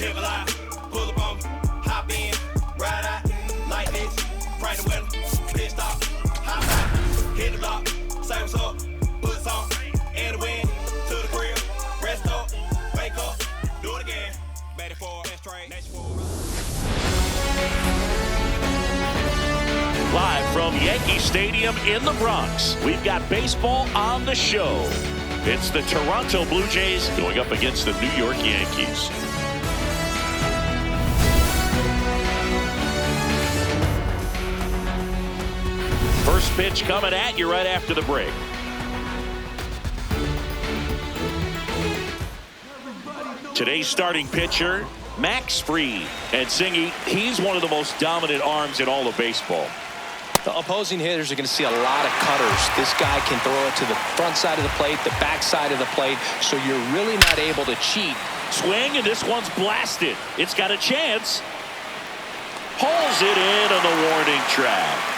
Live a life, pull up on, hop in, ride out, like this, crank the window, pit stop, hop out, hit the block, say what's up, put some in the wind, to the grill, rest up, wake up, do it again, made it for next trade, next four. Live from Yankee Stadium in the Bronx, we've got baseball on the show. It's the Toronto Blue Jays going up against the New York Yankees. First pitch coming at you right after the break. Today's starting pitcher, Max Fried. And Singy, he's one of the most dominant arms in all of baseball. The opposing hitters are going to see a lot of cutters. This guy can throw it to the front side of the plate, the back side of the plate, so you're really not able to cheat. Swing, and this one's blasted. It's got a chance. Hauls it in on the warning track.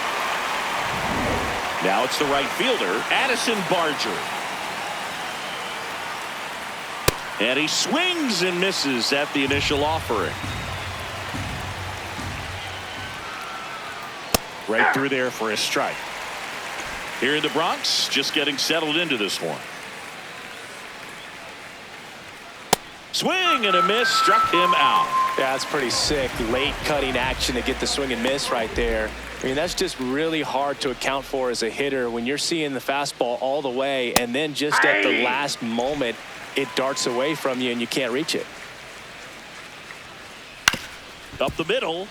Now it's the right fielder, Addison Barger. And he swings and misses at the initial offering. Right through there for a strike. Here in the Bronx, just getting settled into this one. Swing and a miss, struck him out. Yeah, that's pretty sick. Late cutting action to get the swing and miss right there. I mean, that's just really hard to account for as a hitter when you're seeing the fastball all the way and then just at the last moment it darts away from you and you can't reach it. Up the middle.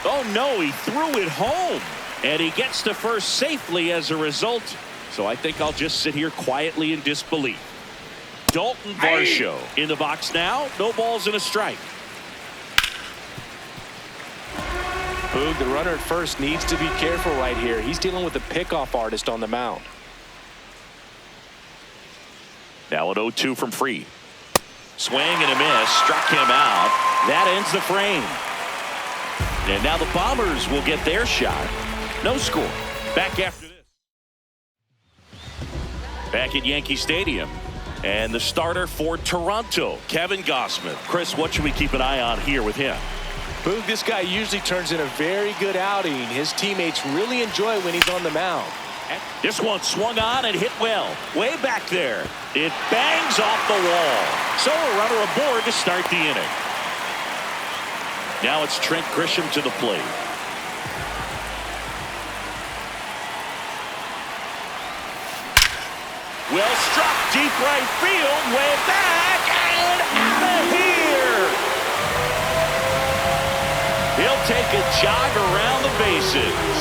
Oh no, he threw it home, and he gets to first safely as a result. So I think I'll just sit here quietly in disbelief. Dalton Varsho in the box now. No balls and a strike. Boog, the runner at first needs to be careful right here. He's dealing with a pickoff artist on the mound. Now an 0-2 from Fried. Swing and a miss, struck him out. That ends the frame. And now the Bombers will get their shot. No score. Back after this. Back at Yankee Stadium. And the starter for Toronto, Kevin Gausman. Chris, what should we keep an eye on here with him? Boog, this guy usually turns in a very good outing. His teammates really enjoy when he's on the mound. This one swung on and hit well. Way back there. It bangs off the wall. So a runner aboard to start the inning. Now it's Trent Grisham to the plate. Well struck, deep right field, way back, and out of here. He'll take a jog around the bases.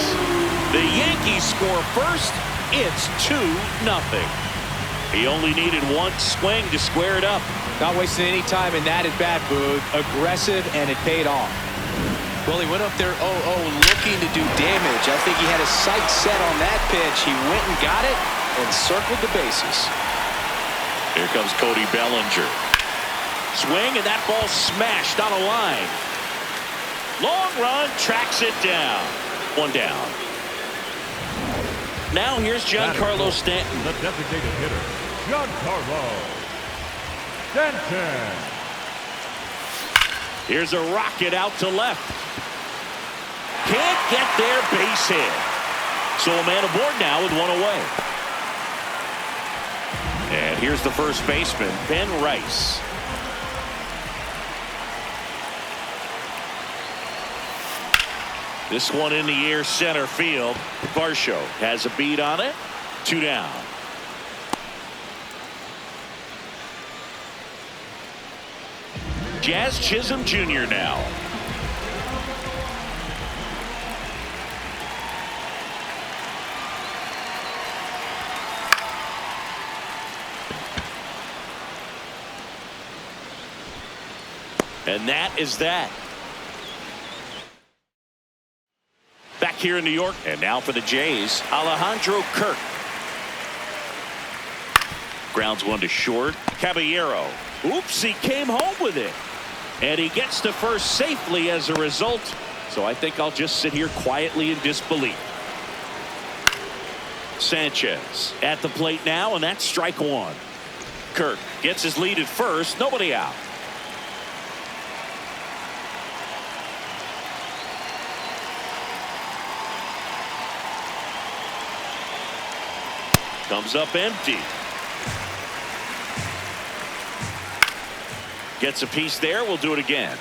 The Yankees score first. It's 2-0. He only needed one swing to square it up. Not wasting any time in that at bat, Boog. Aggressive, and it paid off. Well, he went up there 0-0 looking to do damage. I think he had his sights set on that pitch. He went and got it and circled the bases. Here comes Cody Bellinger. Swing, and that ball smashed on a line. Long run, tracks it down. One down. Now here's Giancarlo Stanton. The designated hitter, Giancarlo Stanton. Here's a rocket out to left. Can't get there, base hit. So a man aboard now with one away. And here's the first baseman, Ben Rice. This one in the air, center field. Varsho has a beat on it. 2 down. Jazz Chisholm Jr. now. And that is that. Back here in New York, and now for the Jays, Alejandro Kirk. Grounds one to short. Caballero. Oops, he came home with it. And he gets to first safely as a result. So I think I'll just sit here quietly in disbelief. Sanchez at the plate now, and that's strike one. Kirk gets his lead at first. Nobody out. Comes up empty. Gets a piece there. We'll do it again.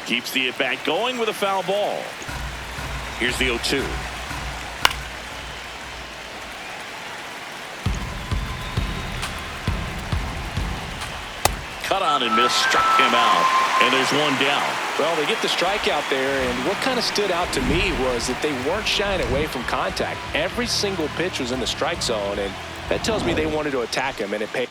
Keeps the at-bat going with a foul ball. Here's the 0-2. Cut on and miss, struck him out, and there's one down. Well, they get the strikeout there, and what kind of stood out to me was that they weren't shying away from contact. Every single pitch was in the strike zone, and that tells me they wanted to attack him, and it paid.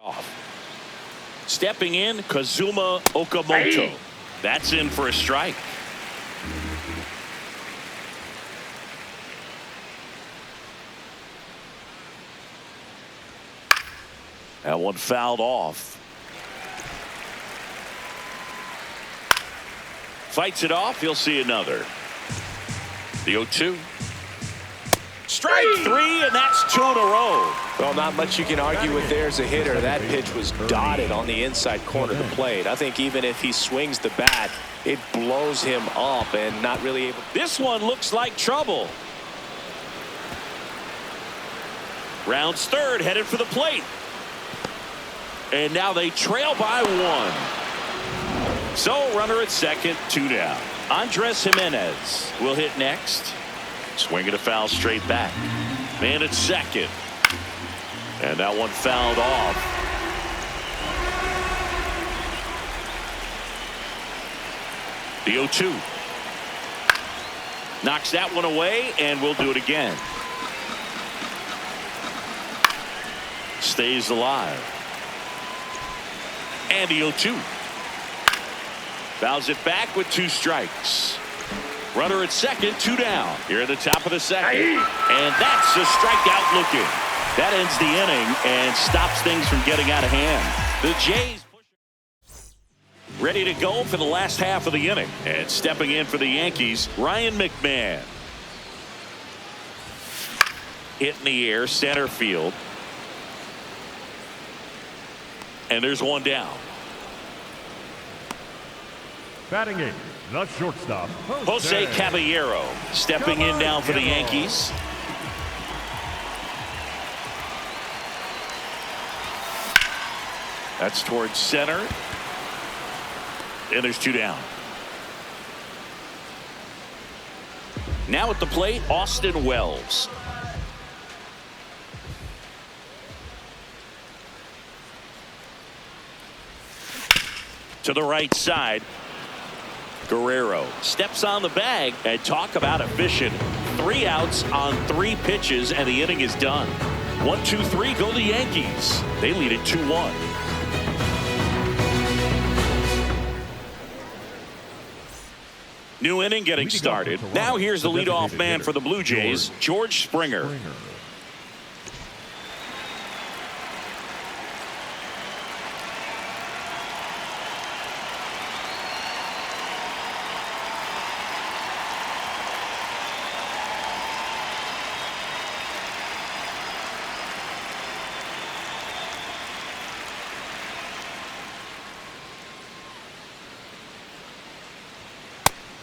Off. Stepping in, Kazuma Okamoto. That's in for a strike. That one fouled off. Fights it off. He'll see another. The 0-2. Strike three, and that's 2 in a row. Well, not much you can argue with there as a hitter. That pitch was dotted on the inside corner of the plate. I think even if he swings the bat, it blows him up and not really able. This one looks like trouble. Rounds third, headed for the plate. And now they trail by 1. So runner at second, 2 down. Andres Jimenez will hit next. Swinging a foul straight back. Man at second. And that one fouled off. The 0-2. Knocks that one away, and we'll do it again. Stays alive. And the 0-2. Fouls it back with 2 strikes. Runner at second, 2 down. Here at the top of the second. And that's a strikeout looking. That ends the inning and stops things from getting out of hand. The Jays ready to go for the last half of the inning. And stepping in for the Yankees, Ryan McMahon. Hit in the air, center field. And there's one down. Batting 8, the shortstop, Jose Caballero stepping in now for the Yankees. That's towards center. And there's 2 down. Now at the plate, Austin Wells. To the right side. Guerrero steps on the bag, and talk about efficient. 3 outs on 3 pitches, and the inning is done. 1, 2, 3, go the Yankees. They lead it 2-1. New inning getting started. Now here's the leadoff man for the Blue Jays, George Springer.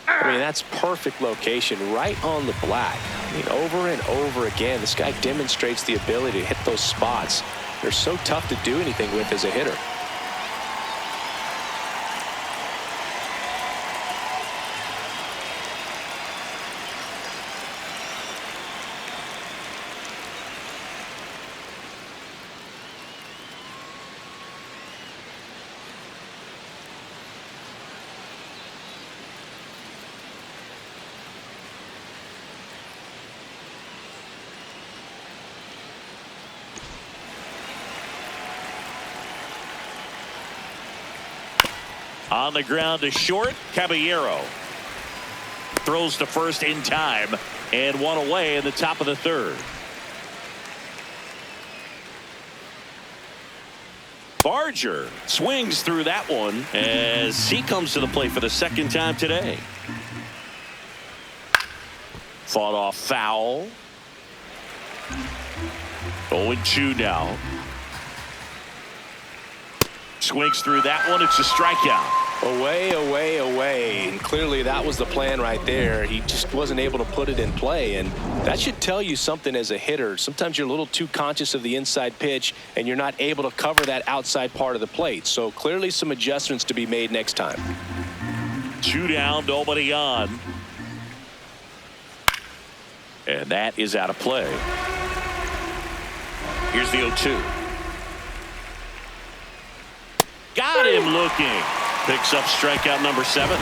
I mean, that's perfect location right on the black. I mean, over and over again, this guy demonstrates the ability to hit those spots. They're so tough to do anything with as a hitter. On the ground to short. Caballero throws to first in time and one away in the top of the third. Barger swings through that one as he comes to the plate for the second time today. Fought off foul. 0-2 now. Swings through that one. It's a strikeout. Away, away, away. And clearly that was the plan right there. He just wasn't able to put it in play. And that should tell you something as a hitter. Sometimes you're a little too conscious of the inside pitch and you're not able to cover that outside part of the plate. So clearly some adjustments to be made next time. 2 down, nobody on. And that is out of play. Here's the 0-2. Got him looking. Picks up strikeout number 7.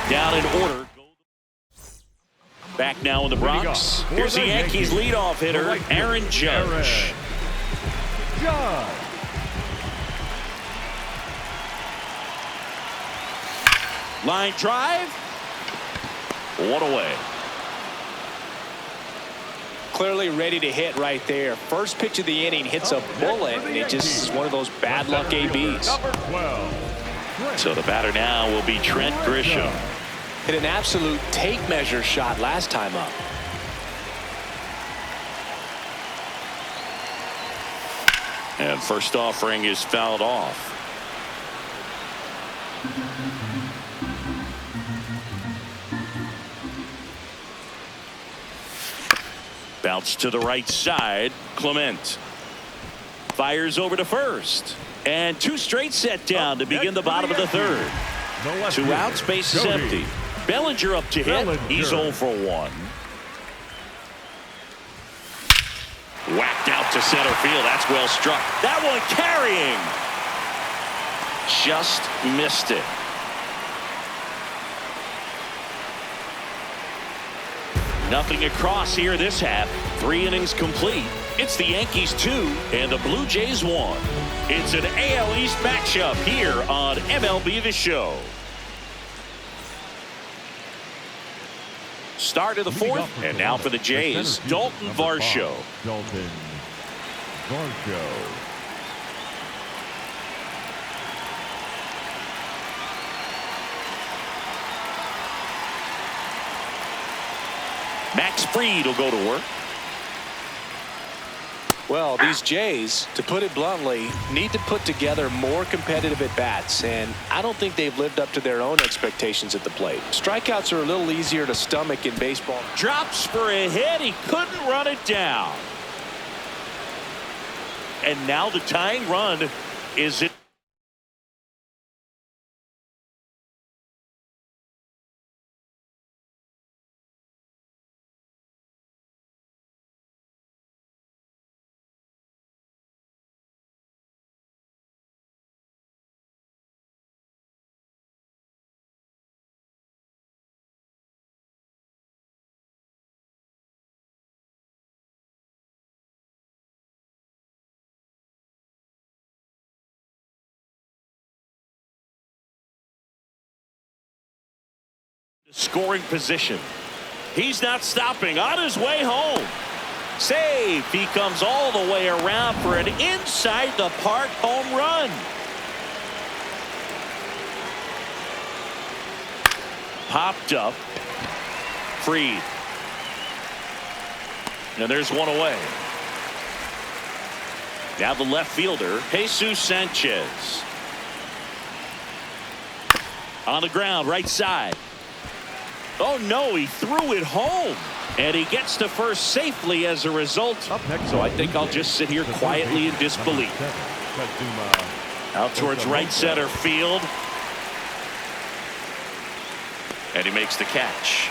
Down in order. Back now in the Bronx. Here's the Yankees leadoff hitter, Aaron Judge. Line drive. One away. Clearly ready to hit right there. First pitch of the inning hits a bullet, and it just is one of those bad luck ABs. So the batter now will be Trent Grisham. Hit an absolute tape measure shot last time up. And first offering is fouled off. Bounce to the right side. Clement fires over to first. And 2 straight set down to begin the bottom of the third. 2 outs, base is empty. Bellinger up to hit. He's 0 for 1. Whacked out to center field. That's well struck. That one carrying. Just missed it. Nothing across here this half. 3 innings complete. It's the Yankees 2 and the Blue Jays 1. It's an AL East matchup here on MLB The Show. Start of the 4th, and now for the Jays, Dalton Varsho. Dalton Varsho. Max Fried will go to work. Well, these Jays, to put it bluntly, need to put together more competitive at-bats, and I don't think they've lived up to their own expectations at the plate. Strikeouts are a little easier to stomach in baseball. Drops for a hit. He couldn't run it down. And now the tying run is it. Scoring position. He's not stopping. On his way home. Save. He comes all the way around for an inside the park home run. Popped up. Fried. And there's one away. Now the left fielder, Jesus Sanchez. On the ground, right side. Oh, no, he threw it home. And he gets to first safely as a result. So I think I'll just sit here quietly in disbelief. Out towards right center field. And he makes the catch.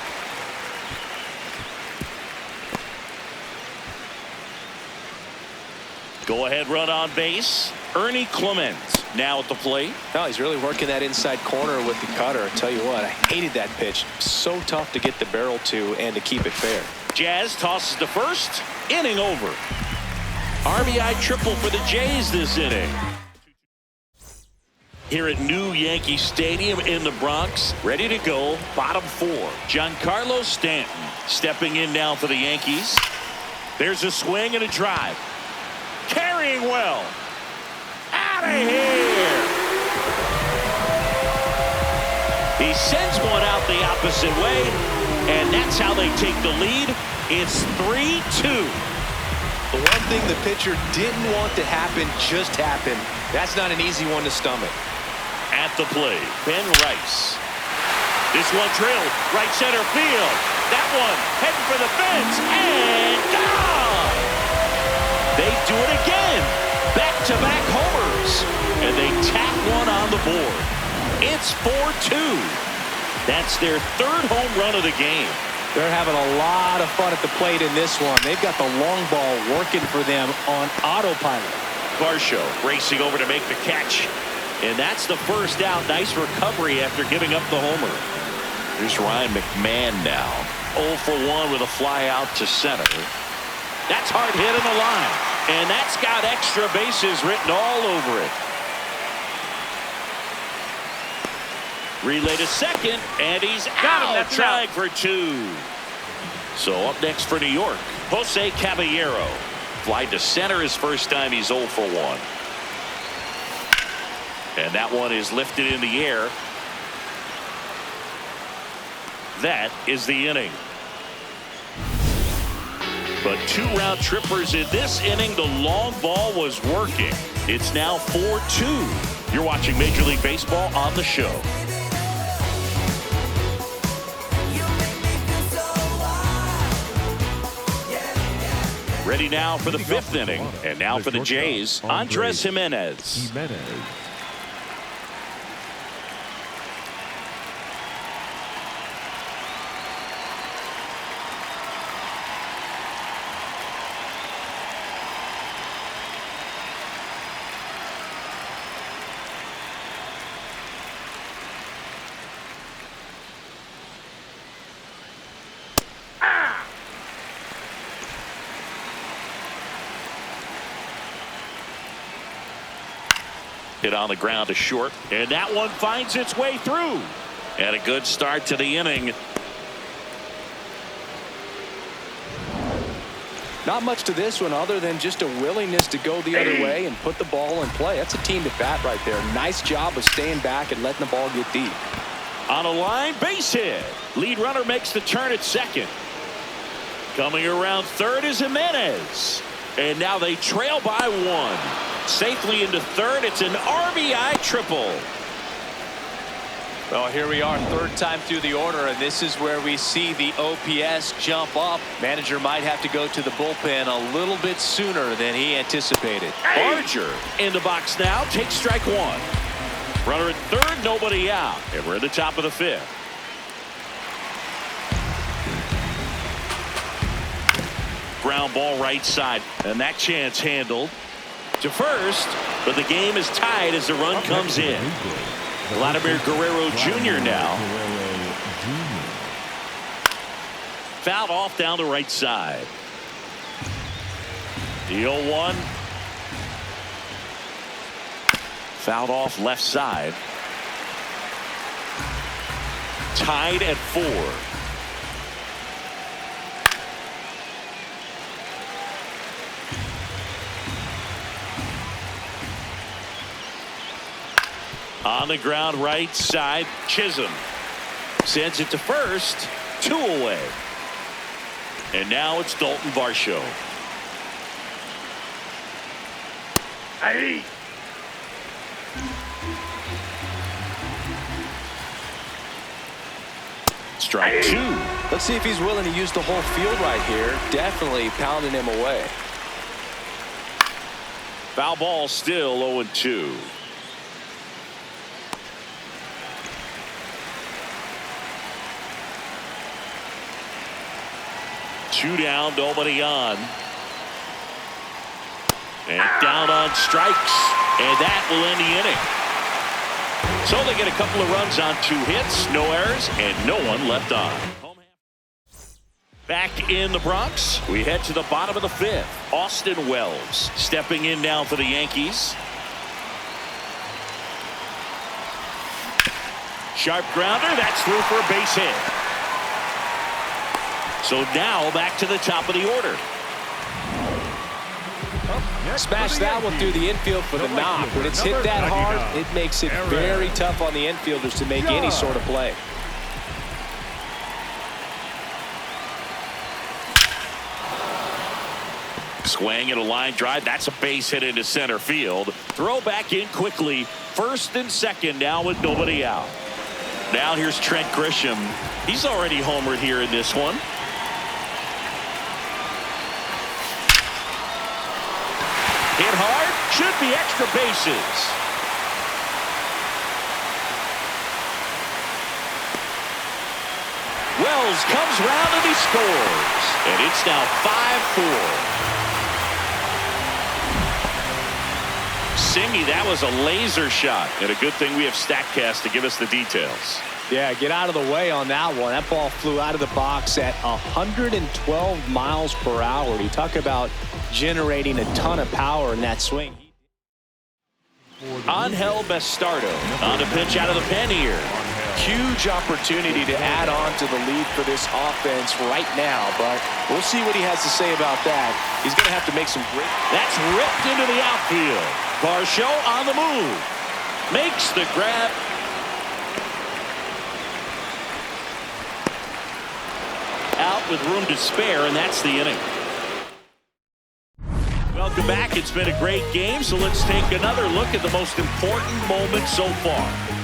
Go ahead run on base. Ernie Clement now at the plate. No, he's really working that inside corner with the cutter. I tell you what, I hated that pitch. So tough to get the barrel to and to keep it fair. Jazz tosses to first. Inning over. RBI triple for the Jays this inning. Here at New Yankee Stadium in the Bronx, ready to go, bottom 4. Giancarlo Stanton stepping in now for the Yankees. There's a swing and a drive. Carrying well. Out of here. He sends one out the opposite way, and that's how they take the lead. It's 3-2. The one thing the pitcher didn't want to happen just happened. That's not an easy one to stomach. At the plate, Ben Rice. This one drilled right center field. That one heading for the fence and gone. They do it again. Back-to-back homers, and they tack one on the board. It's 4-2. That's their 3rd home run of the game. They're having a lot of fun at the plate in this one. They've got the long ball working for them on autopilot. Varsho racing over to make the catch. And that's the first out. Nice recovery after giving up the homer. Here's Ryan McMahon now. 0 for 1 with a fly out to center. That's hard hit in the line. And that's got extra bases written all over it. Relay to second, and he's out. Trying for 2. So up next for New York, Jose Caballero. Fly to center his first time. He's 0 for 1. And that one is lifted in the air. That is the inning. But 2 round trippers in this inning. The long ball was working. It's now 4-2. You're watching Major League Baseball on the show. Ready now for the 5th inning. And now for the Jays, Andres Jimenez. Hit on the ground to short, and that one finds its way through. And a good start to the inning. Not much to this one other than just a willingness to go the other way and put the ball in play. That's a team at bat right there. Nice job of staying back and letting the ball get deep. On a line, base hit. Lead runner makes the turn at second. Coming around third is Jimenez. And now they trail by 1. Safely into third. It's an RBI triple. Well, here we are, 3rd time through the order, and this is where we see the OPS jump up. Manager might have to go to the bullpen a little bit sooner than he anticipated. Barger in the box now. Takes strike 1. Runner at third, nobody out. And we're at the top of the 5th. Ground ball right side, and that chance handled to first, but the game is tied as the run comes in. Vladimir Guerrero Jr. now. Fouled off down the right side. The 0-1. Fouled off left side. Tied at 4. On the ground right side, Chisholm sends it to first, 2 away. And now it's Dalton Varsho. Strike 2. Let's see if he's willing to use the whole field right here. Definitely pounding him away. Foul ball, still 0-2. Two down, nobody on. And down on strikes. And that will end the inning. So they get a couple of runs on 2 hits, no errors, and no one left on. Back in the Bronx, we head to the bottom of the 5th. Austin Wells stepping in now for the Yankees. Sharp grounder. That's through for a base hit. So now back to the top of the order. Smash that one through the infield for the knock. When it's hit that hard, it makes it very tough on the infielders to make any sort of play. Swing and a line drive. That's a base hit into center field. Throw back in quickly. First and second now with nobody out. Now here's Trent Grisham. He's already homered here in this one. Hit hard. Should be extra bases. Wells comes round and he scores. And it's now 5-4. Singy, that was a laser shot. And a good thing we have StatCast to give us the details. Yeah, get out of the way on that one. That ball flew out of the box at 112 miles per hour. You talk about generating a ton of power in that swing. Angel Bastardo on the pitch out of the pen here. Huge opportunity to add on to the lead for this offense right now, but we'll see what he has to say about that. He's going to have to make some great. That's ripped into the outfield. Varsho on the move. Makes the grab. Out with room to spare, and that's the inning. Welcome back. It's been a great game, so let's take another look at the most important moment so far.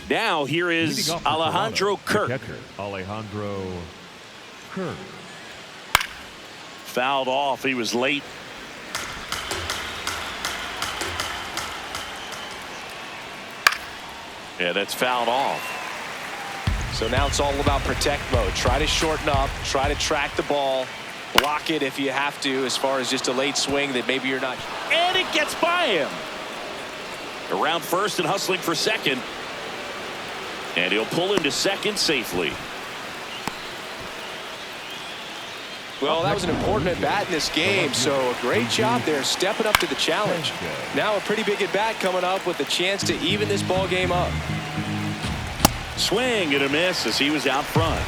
Now here is Alejandro Kirk. Catcher, Alejandro Kirk. Fouled off. He was late. Yeah, that's fouled off. So now it's all about protect mode. Try to shorten up. Try to track the ball. Block it if you have to, as far as just a late swing that maybe you're not. And it gets by him. Around first and hustling for second. And he'll pull into second safely. Well, that was an important at-bat in this game, so a great job there stepping up to the challenge. Now a pretty big at-bat coming up with a chance to even this ball game up. Swing and a miss as he was out front.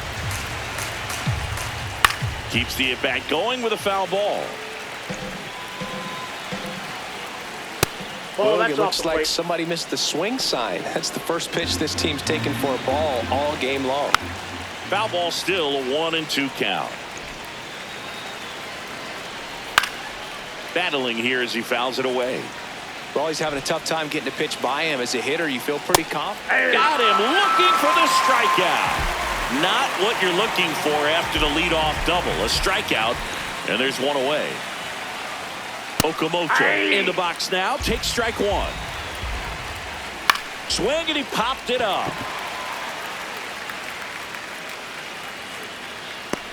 Keeps the at-bat going with a foul ball. Well, it looks like somebody missed the swing sign. That's the first pitch this team's taken for a ball all game long. Foul ball still a 1-2 count. Battling here as he fouls it away. Well, he's having a tough time getting a pitch by him. As a hitter, you feel pretty confident. Got him looking for the strikeout. Not what you're looking for after the leadoff double. A strikeout, and there's one away. Okamoto in the box now. Takes strike one. Swing, and he popped it up.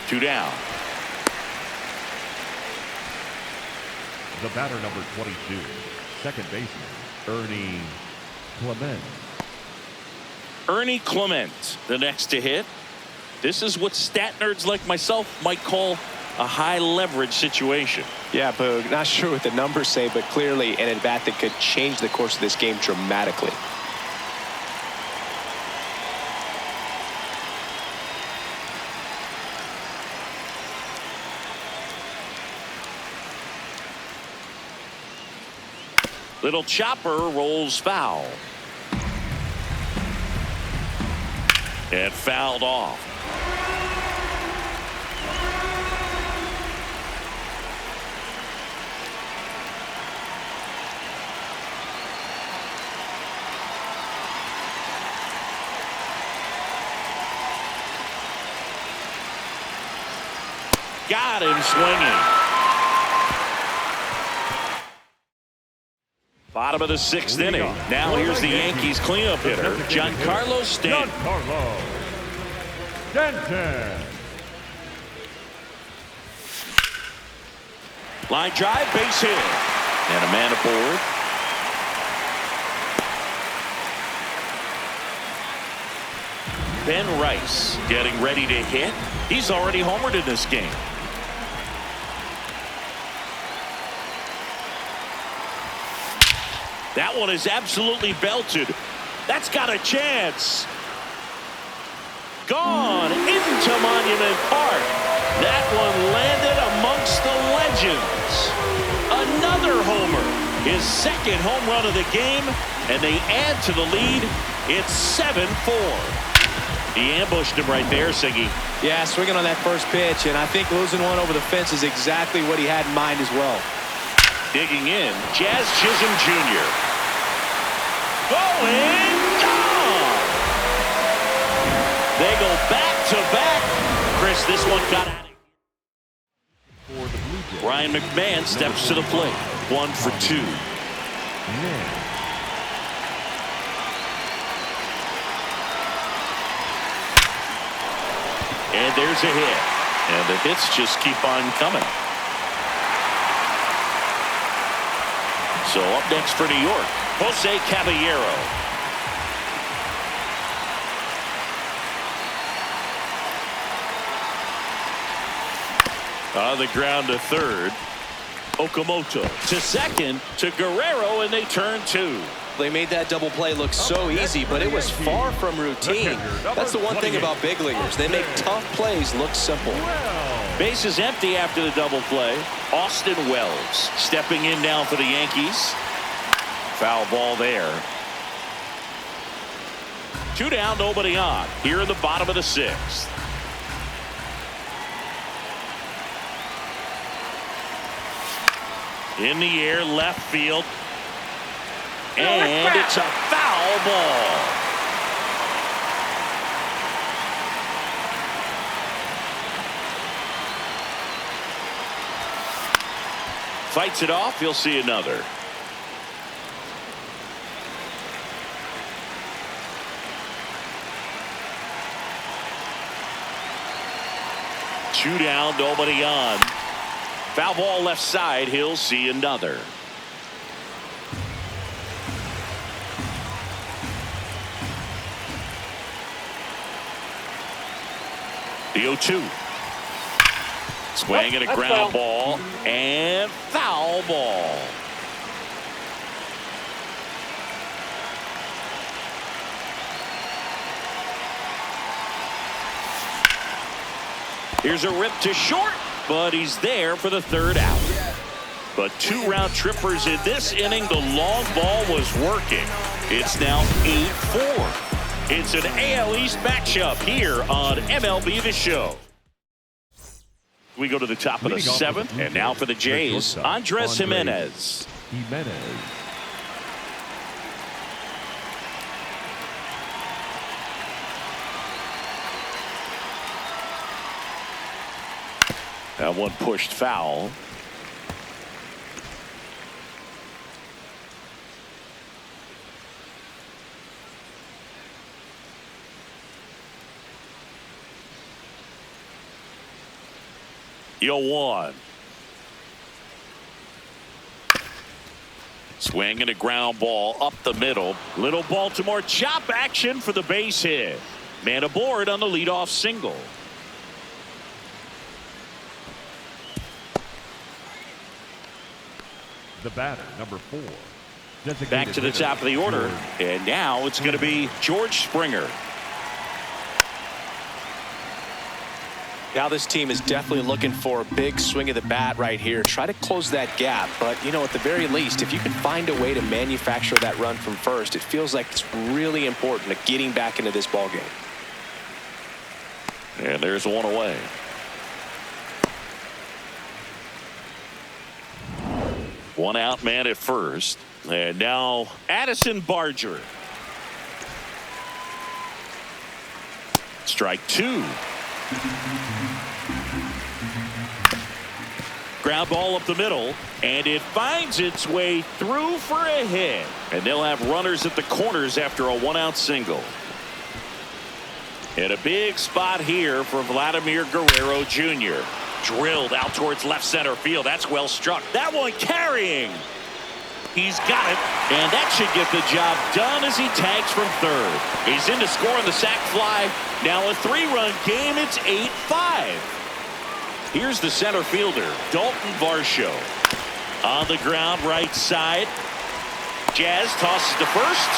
2 down. The batter, number 22, second baseman, Ernie Clement. Ernie Clement, the next to hit. This is what stat nerds like myself might call a high leverage situation. Yeah, Boog, not sure what the numbers say, but clearly an at-bat that could change the course of this game dramatically. Little chopper rolls foul. And fouled off. got him swinging. Bottom of the 6th inning. Now here's the Yankees cleanup hitter, Giancarlo Stanton. Giancarlo Stanton. Line drive, base hit. And a man aboard. Ben Rice getting ready to hit. He's already homered in this game. That one is absolutely belted. That's got a chance. Gone into Monument Park. That one landed amongst the legends. Another homer. His second home run of the game, and they add to the lead. It's 7-4. He ambushed him right there, Siggy. Yeah, swinging on that first pitch, and I think losing one over the fence is exactly what he had in mind as well. Digging in, Jazz Chisholm Jr. Going, gone! They go back-to-back. Chris, this one got out of here. Ryan McMahon steps to the plate. 1 for 2. And there's a hit. And the hits just keep on coming. So up next for New York, Jose Caballero. On the ground to third. Okamoto to second to Guerrero, and they turn 2. They made that double play look so easy, but it was far from routine. That's the one thing about big leaguers. They make tough plays look simple. Base is empty after the double play. Austin Wells stepping in now for the Yankees. Foul ball there. 2 down, nobody on. Here in the bottom of the 6th. In the air, left field. And it's a foul ball. Fights it off. He'll see another. Two down, nobody on. Foul ball left side. He'll see another. The 0-2. Swing and a ground ball. And foul ball. Here's a rip to short, but he's there for the 3rd out. But 2 round trippers in this inning. The long ball was working. It's now 8-4. It's an AL East matchup here on MLB The Show. We go to the top of the 7th, and now for the Jays, Andres Jimenez. That one pushed foul. Yo, 1. Swing and a ground ball up the middle. Little Baltimore chop action for the base hit. Man aboard on the leadoff single. The batter, number 4. Back to the top of the order. And now it's going to be George Springer. Now this team is definitely looking for a big swing of the bat right here. Try to close that gap. But, you know, at the very least, if you can find a way to manufacture that run from first, it feels like it's really important to getting back into this ball game. And there's one away. One out man at first. And now Addison Barger. Strike 2. Ground ball up the middle, and it finds its way through for a hit. And they'll have runners at the corners after a 1-out single. And a big spot here for Vladimir Guerrero Jr. Drilled out towards left center field. That's well struck. That one carrying. He's got it, and that should get the job done as he tags from third. He's in to score on the sac fly. Now a 3-run game. It's 8-5. Here's the center fielder, Dalton Varsho. On the ground, right side. Jazz tosses to first.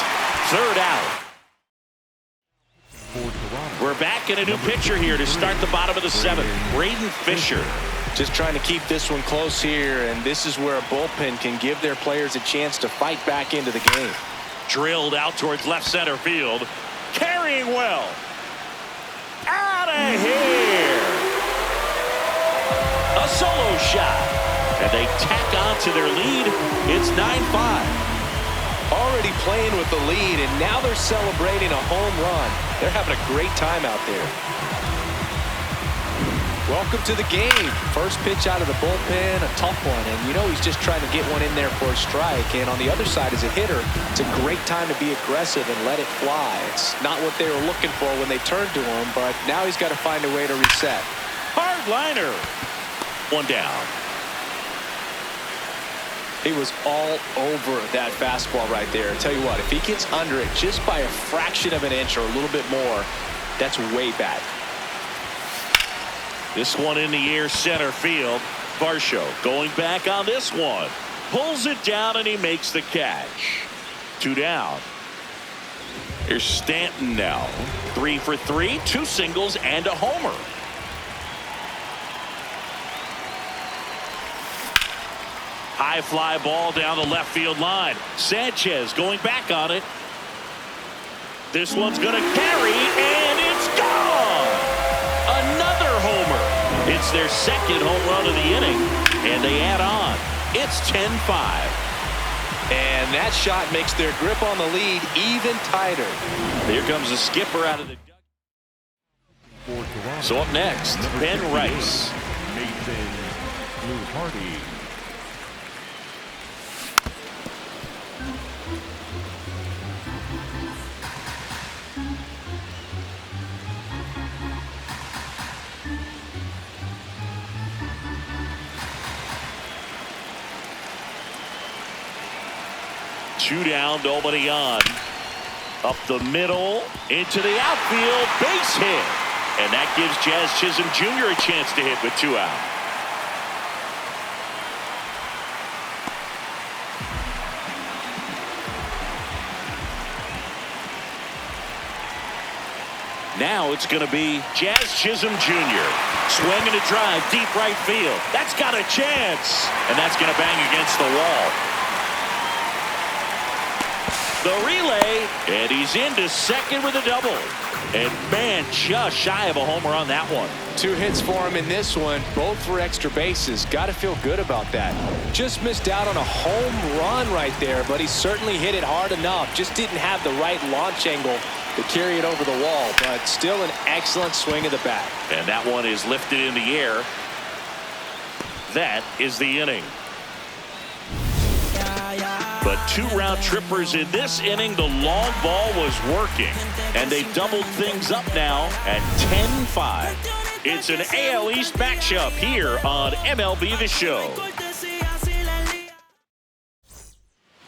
Third out. We're back in a new pitcher here to start the bottom of the 7th. Braden Fisher. Just trying to keep this one close here, and this is where a bullpen can give their players a chance to fight back into the game. Drilled out towards left center field. Carrying well. Out of here. A solo shot. And they tack on to their lead. It's 9-5. Already playing with the lead, and now they're celebrating a home run. They're having a great time out there. Welcome to the game. First pitch out of the bullpen, a tough one, and you know he's just trying to get one in there for a strike. And on the other side, as a hitter, it's a great time to be aggressive and let it fly. It's not what they were looking for when they turned to him, but now he's got to find a way to reset. Hard liner. One down. He was all over that fastball right there. I tell you what, if he gets under it just by a fraction of an inch or a little bit more, that's way back. This one in the air, center field. Varsho going back on this one. Pulls it down, and he makes the catch. 2 down. Here's Stanton now. 3 for 3, 2 singles, and a homer. High fly ball down the left field line. Sanchez going back on it. This one's going to carry, and it's gone. Another homer. It's their second home run of the inning, and they add on. It's 10-5. And that shot makes their grip on the lead even tighter. Here comes the skipper out of the dugout. So up next, Ben Rice. Mason Blue Hardy. Two down, nobody on. Up the middle, into the outfield, base hit. And that gives Jazz Chisholm Jr. a chance to hit with 2 out. Now it's going to be Jazz Chisholm Jr. Swinging a drive, deep right field. That's got a chance. And that's going to bang against the wall. The relay, and he's into second with a double. And man, just shy of a homer on that one. 2 hits for him in this one, both for extra bases. Got to feel good about that. Just missed out on a home run right there, but he certainly hit it hard enough. Just didn't have the right launch angle to carry it over the wall, but still an excellent swing of the bat. And that one is lifted in the air. That is the inning. But 2 round trippers in this inning. The long ball was working, and they doubled things up now at 10-5. It's an AL East matchup here on MLB The Show.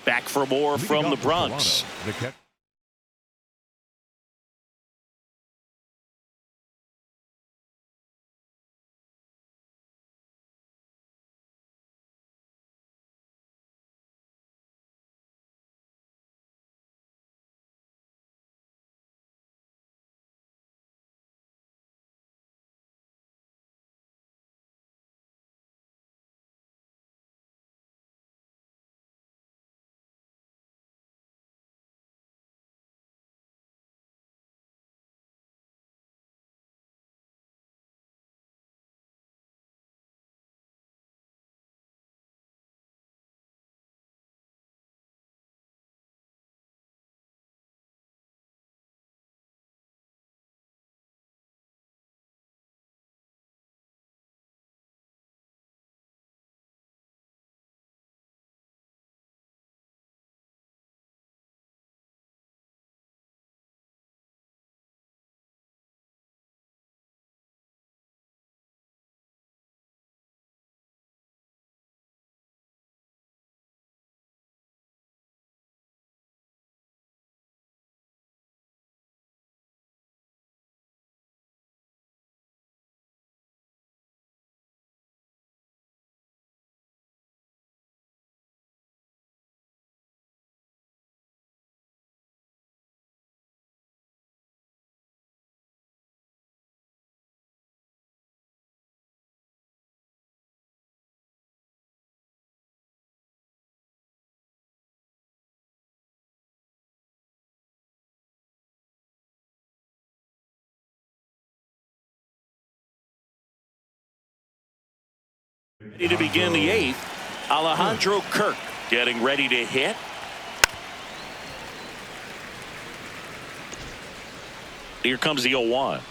Back for more from the Bronx. Ready to begin the 8th. Alejandro Kirk getting ready to hit. Here comes the 0-1.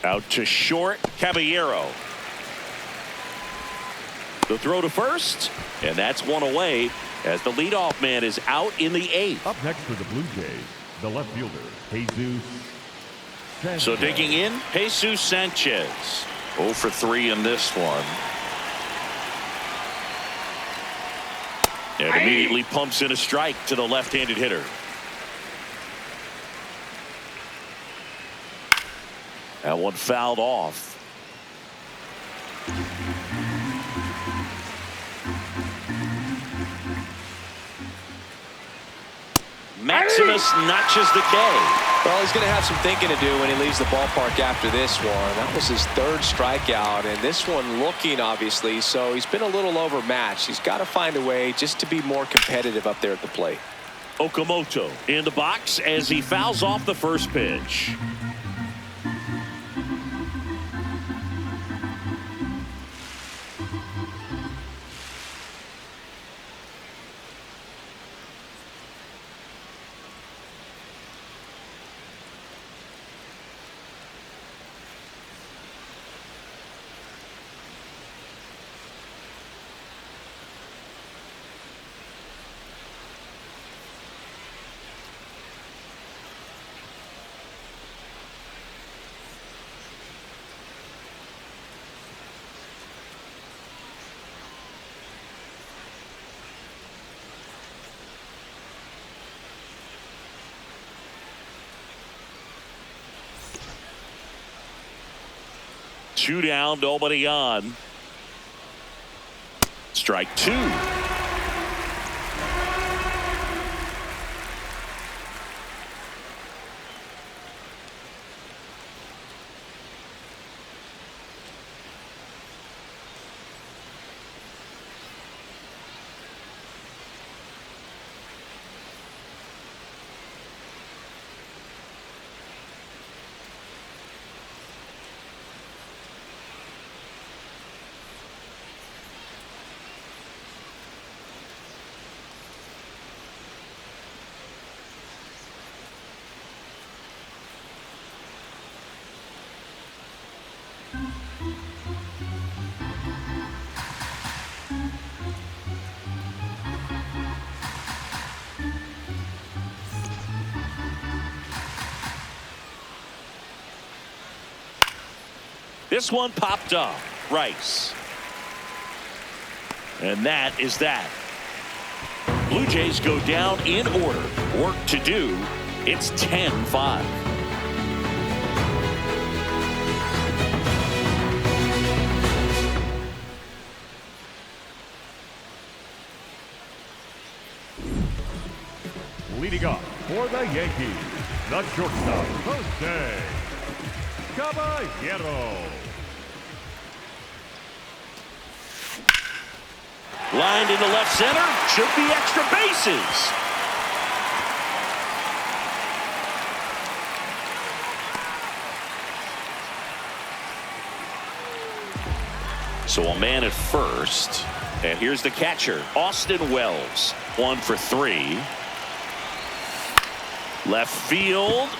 Out to short, Caballero. The throw to first, and that's one away as the leadoff man is out in the 8th. Up next for the Blue Jays, the left fielder, Jesus Sanchez. So digging in, Jesus Sanchez. 0 for 3 in this one. And immediately pumps in a strike to the left-handed hitter. That one fouled off. Maximus notches the K. Well, he's going to have some thinking to do when he leaves the ballpark after this one. That was his 3rd strikeout, and this one looking, obviously, so he's been a little overmatched. He's got to find a way just to be more competitive up there at the plate. Okamoto in the box as he fouls off the first pitch. Two down, nobody on. Strike 2. This one popped up. Rice. And that is that. Blue Jays go down in order. Work to do. It's 10-5. Leading up for the Yankees, the shortstop, Jose Caballero. Lined into left center. Should be extra bases. So a man at first. And here's the catcher, Austin Wells. 1 for 3. Left field.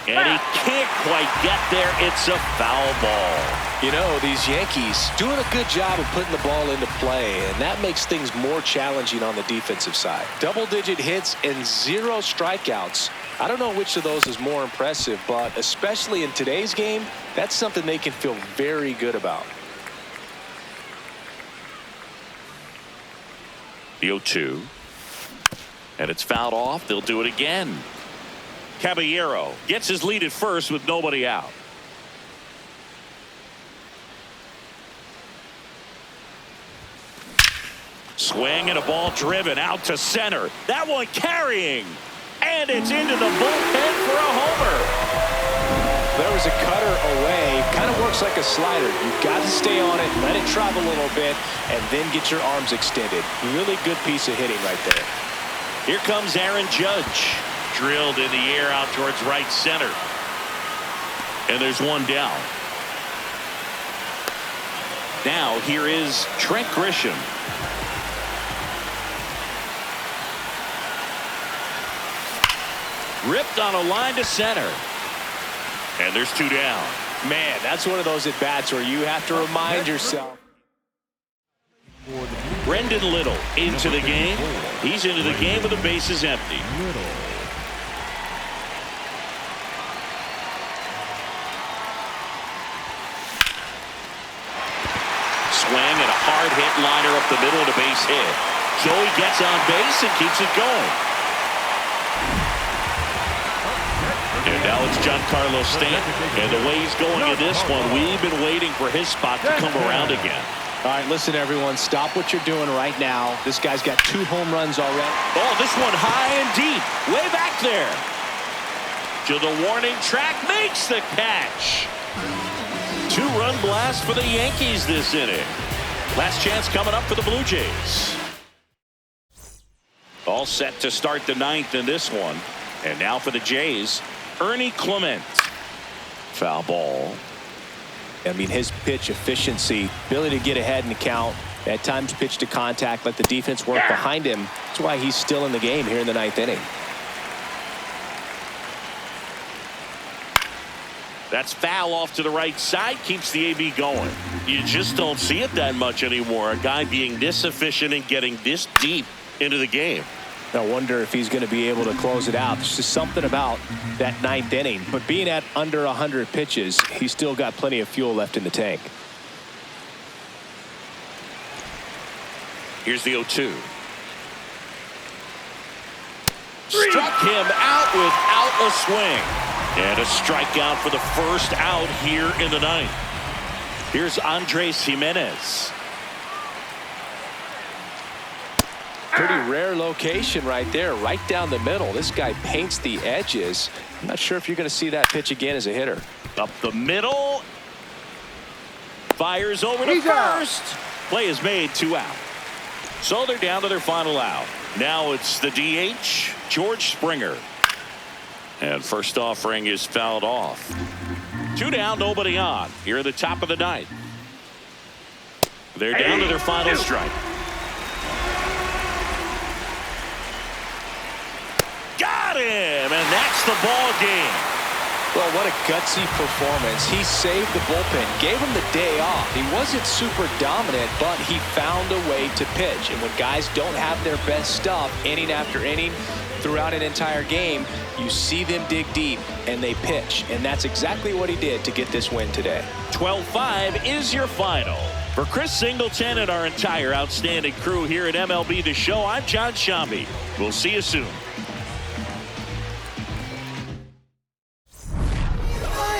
And he can't quite get there. It's a foul ball. You know, these Yankees doing a good job of putting the ball into play, and that makes things more challenging on the defensive side. Double-digit hits and 0 strikeouts. I don't know which of those is more impressive, but especially in today's game, that's something they can feel very good about. The 0-2. And it's fouled off. They'll do it again. Caballero gets his lead at first with nobody out. Swing and a ball driven out to center. That one carrying. And it's into the bullpen for a homer. There was a cutter away. Kind of works like a slider. You've got to stay on it, let it travel a little bit, and then get your arms extended. Really good piece of hitting right there. Here comes Aaron Judge. Drilled in the air out towards right center. And there's one down. Now here is Trent Grisham. Ripped on a line to center. And there's 2 down. Man, that's one of those at-bats where you have to remind yourself. Brendan Little into the game. He's into the game with the bases empty. Swing and a hard hit liner up the middle and a base hit. Joey gets on base and keeps it going. And now it's Giancarlo Stanton. And the way he's going in this one, we've been waiting for his spot to come around again. All right, listen, everyone, stop what you're doing right now. This guy's got 2 home runs already. Oh, this one high and deep, way back there. To the warning track, makes the catch. 2-run blast for the Yankees this inning. Last chance coming up for the Blue Jays. All set to start the 9th in this one. And now for the Jays, Ernie Clement. Foul ball. I mean, his pitch efficiency, ability to get ahead in the count, at times pitch to contact, let the defense work behind him. That's why he's still in the game here in the 9th inning. That's foul off to the right side, keeps the AB going. You just don't see it that much anymore. A guy being this efficient and getting this deep into the game. I wonder if he's going to be able to close it out. There's just something about that 9th inning. But being at under 100 pitches, he's still got plenty of fuel left in the tank. Here's the 0-2. Struck him out without a swing. And a strikeout for the first out here in the 9th. Here's Andres Jimenez. Pretty rare location right there, right down the middle. This guy paints the edges. I'm not sure if you're going to see that pitch again as a hitter. Up the middle. Fires over to first. Play is made, 2 out. So they're down to their final out. Now it's the DH, George Springer. And first offering is fouled off. 2 down, nobody on. Here at the top of the 9th. They're down to their final strike. Got him, and that's the ball game. Well, what a gutsy performance. He saved the bullpen, gave him the day off. He wasn't super dominant, but he found a way to pitch. And when guys don't have their best stuff inning after inning throughout an entire game, you see them dig deep and they pitch. And that's exactly what he did to get this win today. 12-5 is your final. For Chris Singleton and our entire outstanding crew here at MLB The Show, I'm John Shambi. We'll see you soon.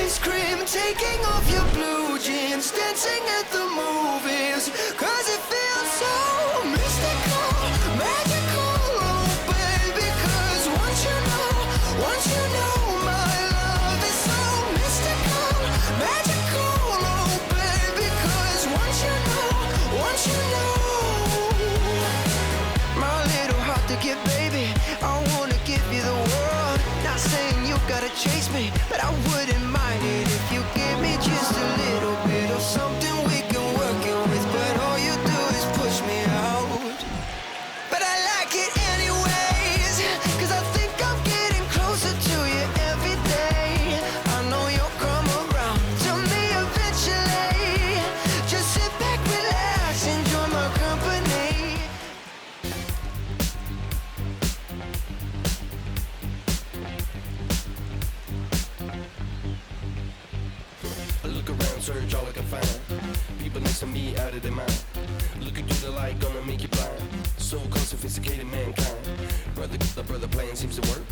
Ice cream, taking off your blue jeans, dancing at the movies, 'cause it feels so mystical, magical, oh baby, 'cause once you know my love is so mystical, magical, oh baby, 'cause once you know my little heart to give, baby, I wanna give you the world, not saying you gotta chase me, but I wouldn't mind it if you give me just a little bit of something we can work it with, but all you do is push me out. But I like it anyways, 'cause I think I'm getting closer to you every day. I know you'll come around to me eventually. Just sit back, relax, enjoy my company. I look around, search all I can find. People next to me out of their mind. Looking through the light, gonna make you blind. So-called sophisticated mankind. Brother plan seems to work.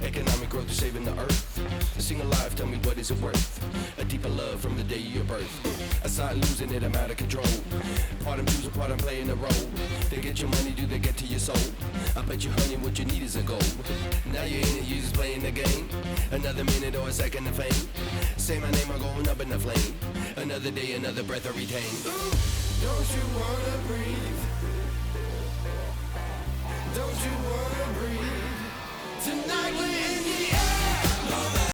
Economic growth is saving the earth. To sing alive, tell me what is it worth? A deeper love from the day of your birth. I start losing it, I'm out of control. Part I'm choosing, part I'm playing a role. They get your money, do they get to your soul? I bet you, honey, what you need is a goal. Now you're in it, you just playing the game. Another minute or a second of fame. Say my name, I'm going up in the flame. Another day, another breath I retain. Don't you wanna breathe? Don't you